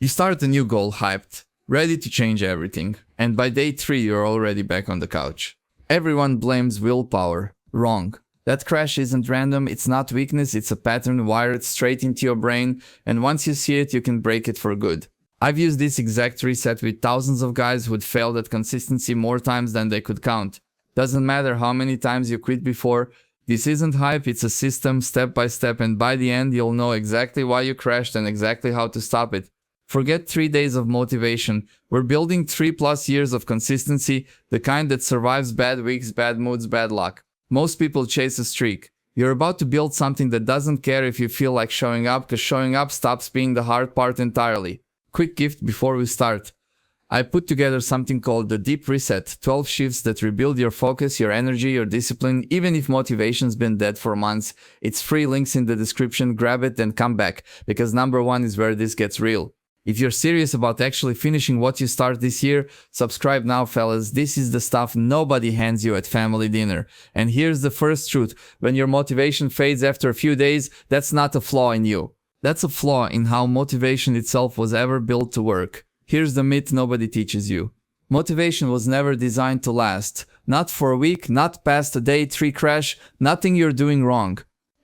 You start a new goal hyped, ready to change everything, and by day 3 you're already back on the couch. Everyone blames willpower. Wrong. That crash isn't random, it's not weakness, it's a pattern wired straight into your brain, and once you see it, you can break it for good. I've used this exact reset with thousands of guys who'd failed at consistency more times than they could count. Doesn't matter how many times you quit before, this isn't hype, it's a system, step by step, and by the end you'll know exactly why you crashed and exactly how to stop it. Forget 3 days of motivation, we're building 3+ years of consistency, the kind that survives bad weeks, bad moods, bad luck. Most people chase a streak. You're about to build something that doesn't care if you feel like showing up, because showing up stops being the hard part entirely. Quick gift before we start. I put together something called the Deep Reset, 12 shifts that rebuild your focus, your energy, your discipline, even if motivation's been dead for months. It's free, links in the description, grab it and come back, because number 1 is where this gets real. If you're serious about actually finishing what you start this year, subscribe now fellas, this is the stuff nobody hands you at family dinner. And here's the first truth, when your motivation fades after a few days, that's not a flaw in you. That's a flaw in how motivation itself was ever built to work. Here's the myth nobody teaches you. Motivation was never designed to last. Not for a week, not past a day 3 crash, nothing you're doing wrong.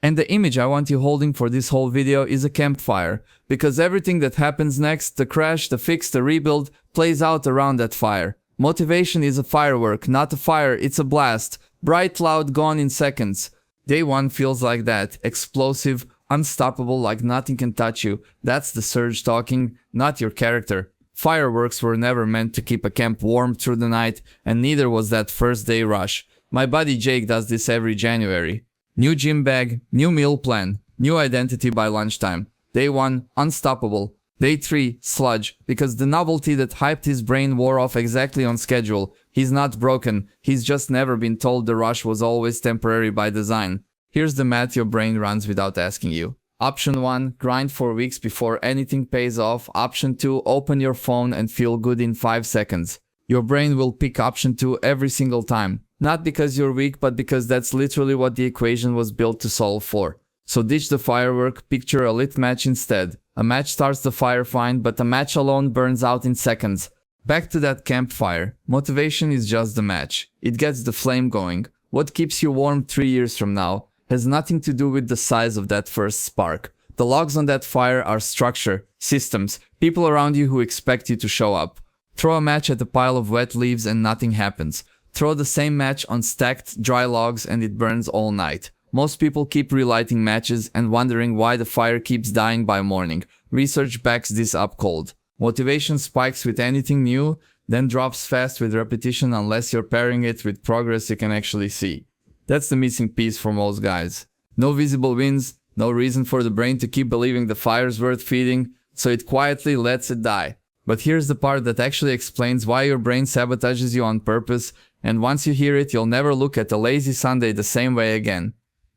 And the image I want you holding for this whole video is a campfire, because everything that happens next, the crash, the fix, the rebuild, plays out around that fire. Motivation is a firework, not a fire, it's a blast. Bright, loud, gone in seconds. Day 1 feels like that, explosive, unstoppable, like nothing can touch you. That's the surge talking, not your character. Fireworks were never meant to keep a camp warm through the night, and neither was that first day rush. My buddy Jake does this every January. New gym bag, new meal plan, new identity by lunchtime. Day 1, unstoppable. Day 3, sludge, because the novelty that hyped his brain wore off exactly on schedule. He's not broken, he's just never been told the rush was always temporary by design. Here's the math your brain runs without asking you. Option 1, grind for weeks before anything pays off. Option 2, open your phone and feel good in 5 seconds. Your brain will pick option 2 every single time. Not because you're weak, but because that's literally what the equation was built to solve for. So ditch the firework, picture a lit match instead. A match starts the fire fine, but a match alone burns out in seconds. Back to that campfire. Motivation is just the match. It gets the flame going. What keeps you warm 3 years from now has nothing to do with the size of that first spark. The logs on that fire are structure, systems, people around you who expect you to show up. Throw a match at a pile of wet leaves and nothing happens. Throw the same match on stacked, dry logs and it burns all night. Most people keep relighting matches and wondering why the fire keeps dying by morning. Research backs this up cold. Motivation spikes with anything new, then drops fast with repetition unless you're pairing it with progress you can actually see. That's the missing piece for most guys. No visible wins, no reason for the brain to keep believing the fire's worth feeding, so it quietly lets it die. But here's the part that actually explains why your brain sabotages you on purpose, and once you hear it, you'll never look at a lazy Sunday the same way again.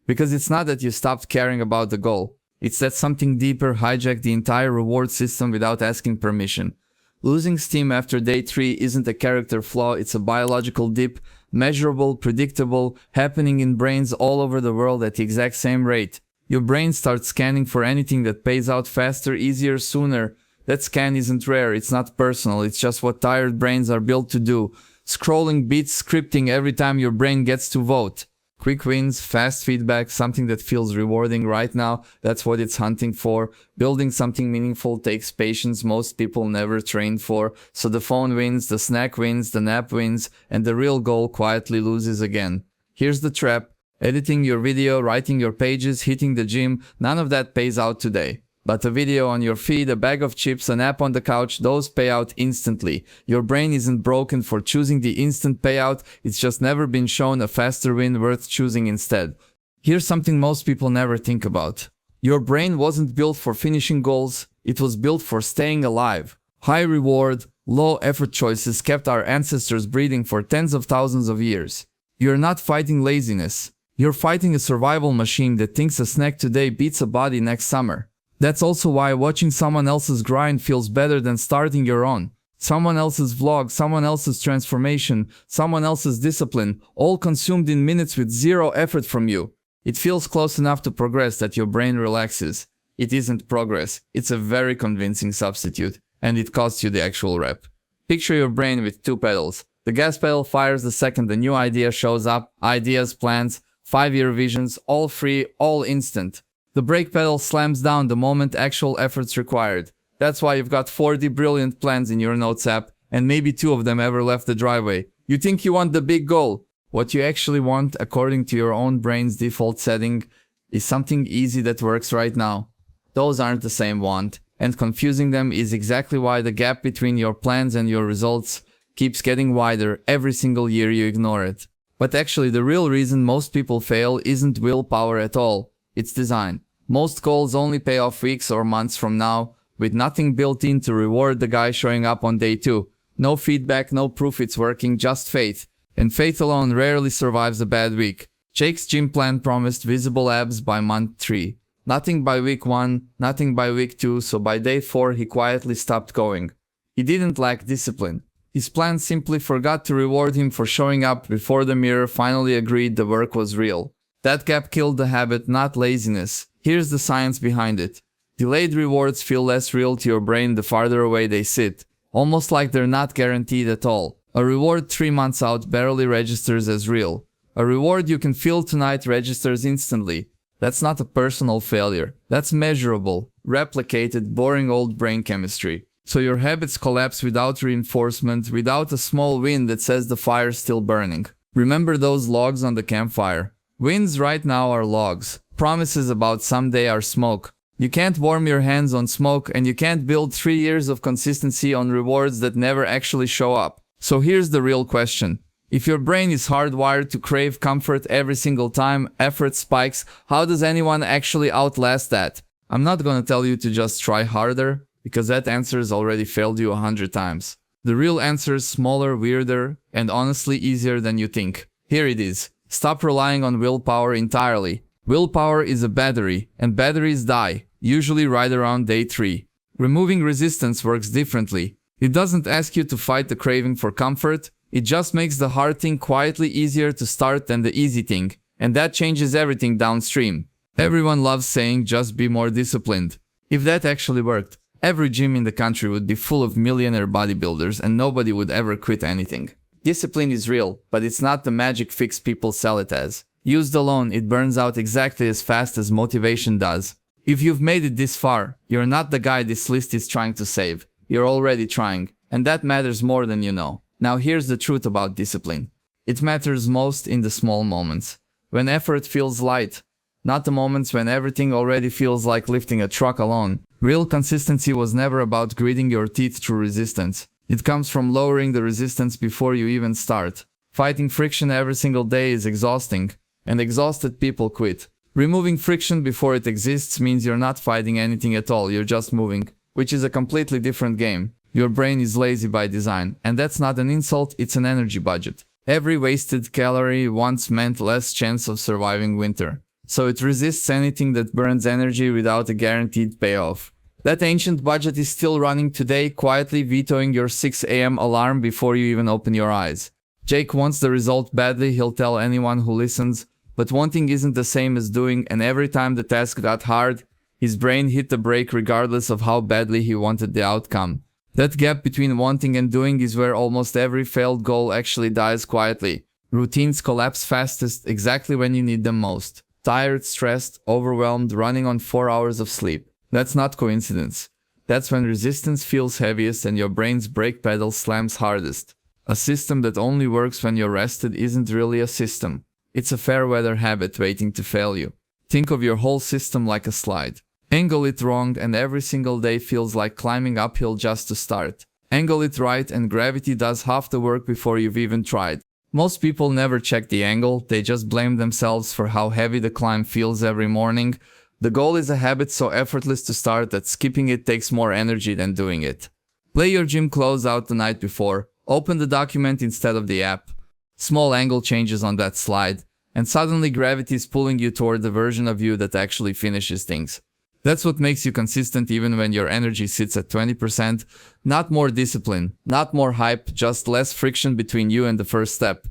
Because it's not that you stopped caring about the goal. It's that something deeper hijacked the entire reward system without asking permission. Losing steam after day 3 isn't a character flaw, it's a biological dip, measurable, predictable, happening in brains all over the world at the exact same rate. Your brain starts scanning for anything that pays out faster, easier, sooner. That scan isn't rare, it's not personal, it's just what tired brains are built to do. Scrolling beats scripting every time your brain gets to vote. Quick wins, fast feedback, something that feels rewarding right now, that's what it's hunting for. Building something meaningful takes patience most people never trained for, so the phone wins, the snack wins, the nap wins, and the real goal quietly loses again. Here's the trap. Editing your video, writing your pages, hitting the gym, none of that pays out today. But a video on your feed, a bag of chips, a nap on the couch, those pay out instantly. Your brain isn't broken for choosing the instant payout, it's just never been shown a faster win worth choosing instead. Here's something most people never think about. Your brain wasn't built for finishing goals, it was built for staying alive. High reward, low effort choices kept our ancestors breathing for tens of thousands of years. You're not fighting laziness. You're fighting a survival machine that thinks a snack today beats a body next summer. That's also why watching someone else's grind feels better than starting your own. Someone else's vlog, someone else's transformation, someone else's discipline, all consumed in minutes with zero effort from you. It feels close enough to progress that your brain relaxes. It isn't progress, it's a very convincing substitute. and it costs you the actual rep. Picture your brain with two pedals. The gas pedal fires the second the new idea shows up, ideas, plans, 5-year visions, all free, all instant. The brake pedal slams down the moment actual effort's required. That's why you've got 40 brilliant plans in your notes app, and maybe 2 of them ever left the driveway. You think you want the big goal. What you actually want, according to your own brain's default setting, is something easy that works right now. Those aren't the same want, and confusing them is exactly why the gap between your plans and your results keeps getting wider every single year you ignore it. But actually, the real reason most people fail isn't willpower at all, it's design. Most goals only pay off weeks or months from now, with nothing built in to reward the guy showing up on day 2. No feedback, no proof it's working, just faith. And faith alone rarely survives a bad week. Jake's gym plan promised visible abs by month 3. Nothing by week 1, nothing by week 2, so by day 4 he quietly stopped going. He didn't lack discipline. His plan simply forgot to reward him for showing up before the mirror finally agreed the work was real. That gap killed the habit, not laziness. Here's the science behind it. Delayed rewards feel less real to your brain the farther away they sit, almost like they're not guaranteed at all. A reward 3 months out barely registers as real. A reward you can feel tonight registers instantly. That's not a personal failure. That's measurable, replicated, boring old brain chemistry. So your habits collapse without reinforcement, without a small win that says the fire's still burning. Remember those logs on the campfire? Wins right now are logs. Promises about someday are smoke. You can't warm your hands on smoke, and you can't build 3 years of consistency on rewards that never actually show up. So here's the real question. If your brain is hardwired to crave comfort every single time effort spikes, how does anyone actually outlast that? I'm not gonna tell you to just try harder, because that answer's already failed you 100 times. The real answer's smaller, weirder, and honestly easier than you think. Here it is. Stop relying on willpower entirely. Willpower is a battery, and batteries die, usually right around day 3. Removing resistance works differently. It doesn't ask you to fight the craving for comfort, it just makes the hard thing quietly easier to start than the easy thing, and that changes everything downstream. Everyone loves saying just be more disciplined. If that actually worked, every gym in the country would be full of millionaire bodybuilders and nobody would ever quit anything. Discipline is real, but it's not the magic fix people sell it as. Used alone, it burns out exactly as fast as motivation does. If you've made it this far, you're not the guy this list is trying to save. You're already trying, and that matters more than you know. Now here's the truth about discipline. It matters most in the small moments. When effort feels light, not the moments when everything already feels like lifting a truck alone. Real consistency was never about gritting your teeth through resistance. It comes from lowering the resistance before you even start. Fighting friction every single day is exhausting, and exhausted people quit. Removing friction before it exists means you're not fighting anything at all, you're just moving, which is a completely different game. Your brain is lazy by design, and that's not an insult, it's an energy budget. Every wasted calorie once meant less chance of surviving winter. So it resists anything that burns energy without a guaranteed payoff. That ancient budget is still running today, quietly vetoing your 6 a.m. alarm before you even open your eyes. Jake wants the result badly, he'll tell anyone who listens, but wanting isn't the same as doing, and every time the task got hard, his brain hit the brake regardless of how badly he wanted the outcome. That gap between wanting and doing is where almost every failed goal actually dies quietly. Routines collapse fastest exactly when you need them most. Tired, stressed, overwhelmed, running on 4 hours of sleep. That's not coincidence. That's when resistance feels heaviest and your brain's brake pedal slams hardest. A system that only works when you're rested isn't really a system. It's a fair weather habit waiting to fail you. Think of your whole system like a slide. Angle it wrong and every single day feels like climbing uphill just to start. Angle it right and gravity does half the work before you've even tried. Most people never check the angle, they just blame themselves for how heavy the climb feels every morning. The goal is a habit so effortless to start that skipping it takes more energy than doing it. Play your gym clothes out the night before, open the document instead of the app. Small angle changes on that slide, and suddenly gravity is pulling you toward the version of you that actually finishes things. That's what makes you consistent even when your energy sits at 20%. Not more discipline, not more hype, just less friction between you and the first step.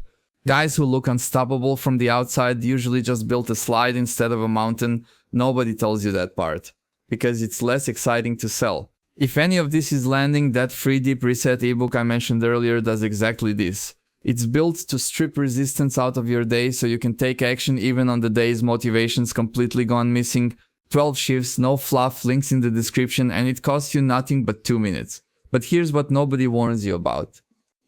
Guys who look unstoppable from the outside usually just built a slide instead of a mountain. Nobody tells you that part. Because it's less exciting to sell. If any of this is landing, that free Deep Reset ebook I mentioned earlier does exactly this. It's built to strip resistance out of your day so you can take action even on the days motivation's completely gone missing. 12 shifts, no fluff, links in the description, and it costs you nothing but 2 minutes. But here's what nobody warns you about.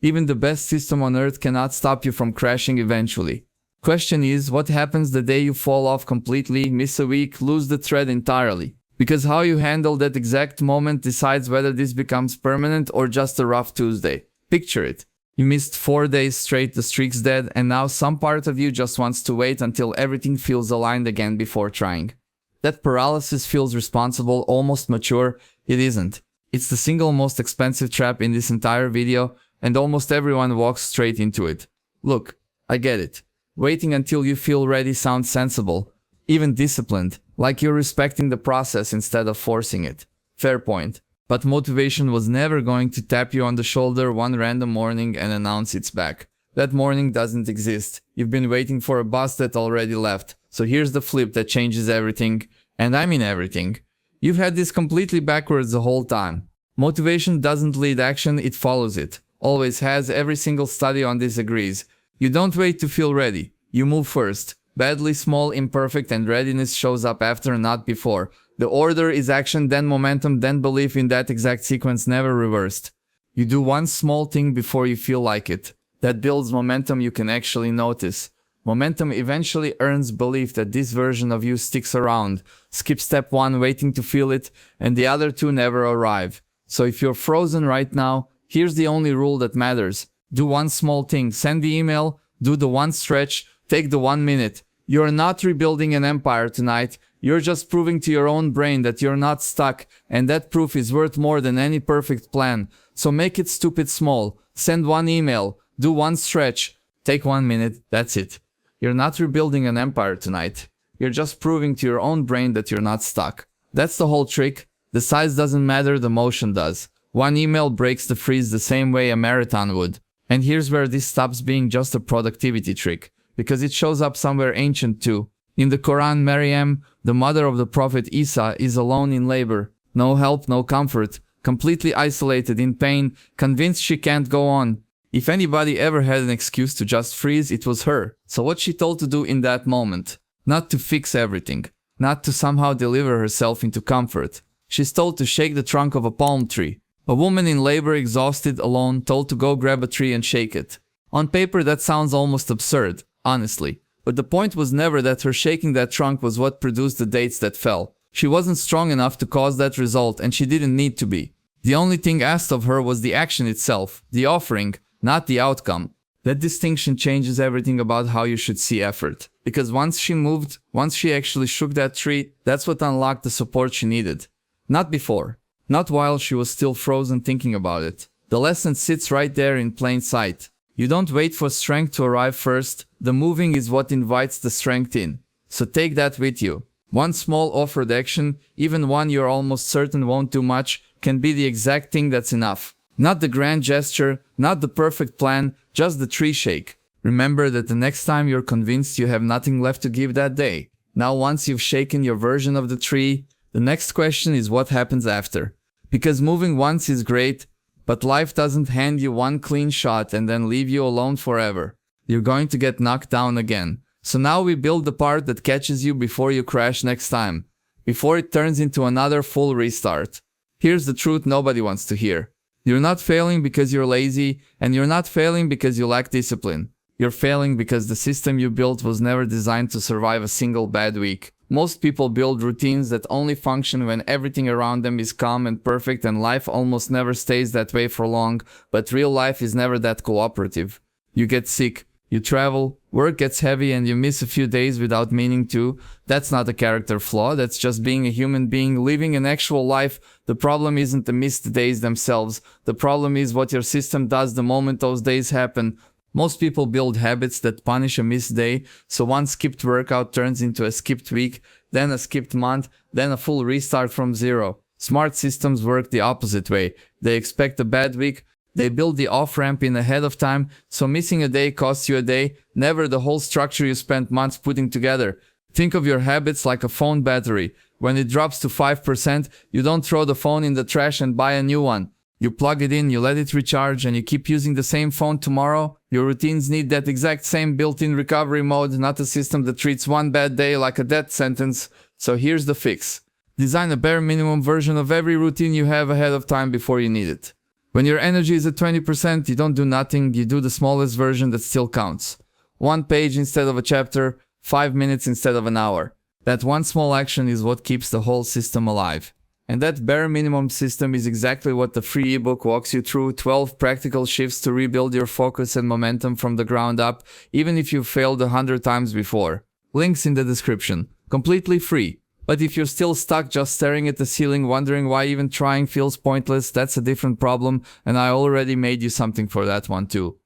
Even the best system on earth cannot stop you from crashing eventually. Question is, what happens the day you fall off completely, miss a week, lose the thread entirely? Because how you handle that exact moment decides whether this becomes permanent or just a rough Tuesday. Picture it. You missed 4 days straight, the streak's dead, and now some part of you just wants to wait until everything feels aligned again before trying. That paralysis feels responsible, almost mature. It isn't. It's the single most expensive trap in this entire video, and almost everyone walks straight into it. Look, I get it. Waiting until you feel ready sounds sensible, even disciplined, like you're respecting the process instead of forcing it. Fair point. But motivation was never going to tap you on the shoulder one random morning and announce it's back. That morning doesn't exist. You've been waiting for a bus that already left. So here's the flip that changes everything. And I mean everything. You've had this completely backwards the whole time. Motivation doesn't lead action, it follows it. Always has. Every single study on this agrees. You don't wait to feel ready. You move first. Badly, small, imperfect, and readiness shows up after, not before. The order is action, then momentum, then belief in that exact sequence, never reversed. You do one small thing before you feel like it. That builds momentum you can actually notice. Momentum eventually earns belief that this version of you sticks around. Skip step 1 waiting to feel it, and the other 2 never arrive. So if you're frozen right now, here's the only rule that matters. Do one small thing, send the email, do the one stretch, take the 1 minute. You're not rebuilding an empire tonight. You're just proving to your own brain that you're not stuck, and that proof is worth more than any perfect plan. So make it stupid small. Send one email, do one stretch, take 1 minute, that's it. You're not rebuilding an empire tonight. You're just proving to your own brain that you're not stuck. That's the whole trick. The size doesn't matter, the motion does. One email breaks the freeze the same way a marathon would. And here's where this stops being just a productivity trick, because it shows up somewhere ancient too. In the Quran, Maryam, the mother of the Prophet Isa, is alone in labor. No help, no comfort. Completely isolated, in pain, convinced she can't go on. If anybody ever had an excuse to just freeze, it was her. So what's she told to do in that moment? Not to fix everything. Not to somehow deliver herself into comfort. She's told to shake the trunk of a palm tree. A woman in labor, exhausted, alone, told to go grab a tree and shake it. On paper that sounds almost absurd, honestly. But the point was never that her shaking that trunk was what produced the dates that fell. She wasn't strong enough to cause that result, and she didn't need to be. The only thing asked of her was the action itself, the offering, not the outcome. That distinction changes everything about how you should see effort. Because once she moved, once she actually shook that tree, that's what unlocked the support she needed. Not before. Not while she was still frozen thinking about it. The lesson sits right there in plain sight. You don't wait for strength to arrive first. The moving is what invites the strength in. So take that with you. One small offered action, even one you're almost certain won't do much, can be the exact thing that's enough. Not the grand gesture, not the perfect plan, just the tree shake. Remember that the next time you're convinced you have nothing left to give that day. Now once you've shaken your version of the tree, the next question is what happens after. Because moving once is great, but life doesn't hand you one clean shot and then leave you alone forever. You're going to get knocked down again. So now we build the part that catches you before you crash next time. Before it turns into another full restart. Here's the truth nobody wants to hear. You're not failing because you're lazy, and you're not failing because you lack discipline. You're failing because the system you built was never designed to survive a single bad week. Most people build routines that only function when everything around them is calm and perfect, and life almost never stays that way for long, but real life is never that cooperative. You get sick, you travel, work gets heavy, and you miss a few days without meaning to. That's not a character flaw, that's just being a human being living an actual life. The problem isn't the missed days themselves, the problem is what your system does the moment those days happen. Most people build habits that punish a missed day, so one skipped workout turns into a skipped week, then a skipped month, then a full restart from zero. Smart systems work the opposite way. They expect a bad week, they build the off-ramp in ahead of time, so missing a day costs you a day, never the whole structure you spent months putting together. Think of your habits like a phone battery. When it drops to 5%, you don't throw the phone in the trash and buy a new one. You plug it in, you let it recharge, and you keep using the same phone tomorrow. Your routines need that exact same built-in recovery mode, not a system that treats one bad day like a death sentence. So here's the fix. Design a bare minimum version of every routine you have ahead of time before you need it. When your energy is at 20%, you don't do nothing, you do the smallest version that still counts. 1 page instead of a chapter, 5 minutes instead of an hour. That one small action is what keeps the whole system alive. And that bare minimum system is exactly what the free ebook walks you through: 12 practical shifts to rebuild your focus and momentum from the ground up, even if you've failed 100 times before. Links in the description. Completely free. But if you're still stuck just staring at the ceiling wondering why even trying feels pointless, that's a different problem, and I already made you something for that one too.